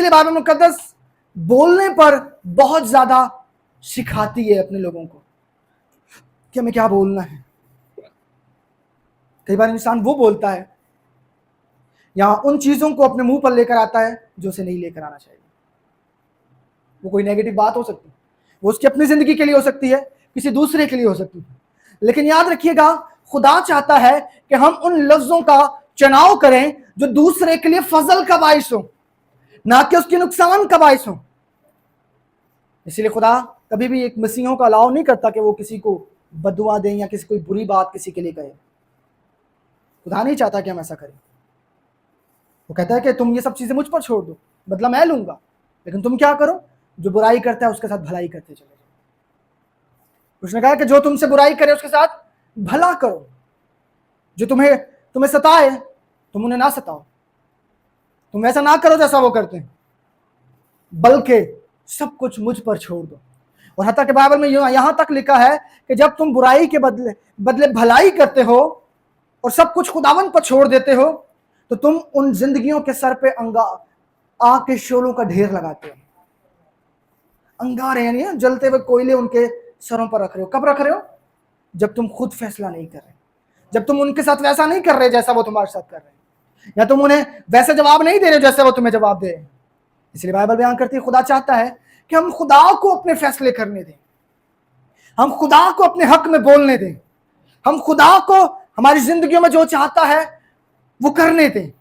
इसीलिए बाइबल मुकद्दस बोलने पर बहुत ज्यादा सिखाती है अपने लोगों को कि हमें क्या बोलना है। कई बार इंसान वो बोलता है या उन चीजों को अपने मुंह पर लेकर आता है जो उसे नहीं लेकर आना चाहिए। वो कोई नेगेटिव बात हो सकती है, वो उसकी अपनी जिंदगी के लिए हो सकती है, किसी दूसरे के लिए हो सकती है, लेकिन याद रखिएगा खुदा चाहता है कि हम उन लफ्जों का चुनाव करें जो दूसरे के लिए फजल का बाइस हो, ना कि उसके नुकसान का बाइस हो। इसलिए खुदा कभी भी एक मसीहों का अलाउ नहीं करता कि वो किसी को बदुआ दें या किसी कोई बुरी बात किसी के लिए कहे। खुदा नहीं चाहता कि हम ऐसा करें। वो कहता है कि तुम ये सब चीजें मुझ पर छोड़ दो, बदला मैं लूंगा, लेकिन तुम क्या करो, जो बुराई करता है उसके साथ भलाई करते चले जाओ। उसने कहा कि जो तुमसे बुराई करे उसके साथ भला करो, जो तुम्हें सताए तुम उन्हें ना सताओ, तुम ऐसा ना करो जैसा वो करते हैं, बल्कि सब कुछ मुझ पर छोड़ दो। और हत्ता के बाइबल में यहां तक लिखा है कि जब तुम बुराई के बदले भलाई करते हो और सब कुछ खुदावन पर छोड़ देते हो, तो तुम उन जिंदगियों के सर पे आग के शोलों का ढेर लगाते हो। अंगारे यानी जलते हुए कोयले उनके सरों पर रख रहे हो। कब रख रहे हो? जब तुम खुद फैसला नहीं कर रहे, जब तुम उनके साथ वैसा नहीं कर रहे जैसा वो तुम्हारे साथ कर रहे हैं, या तुम उन्हें वैसे जवाब नहीं दे रहे जैसे वो तुम्हें जवाब दे रहे हैं। इसलिए बाइबल बयान करती है खुदा चाहता है कि हम खुदा को अपने फैसले करने दें, हम खुदा को अपने हक में बोलने दें, हम खुदा को हमारी जिंदगियों में जो चाहता है वो करने दें।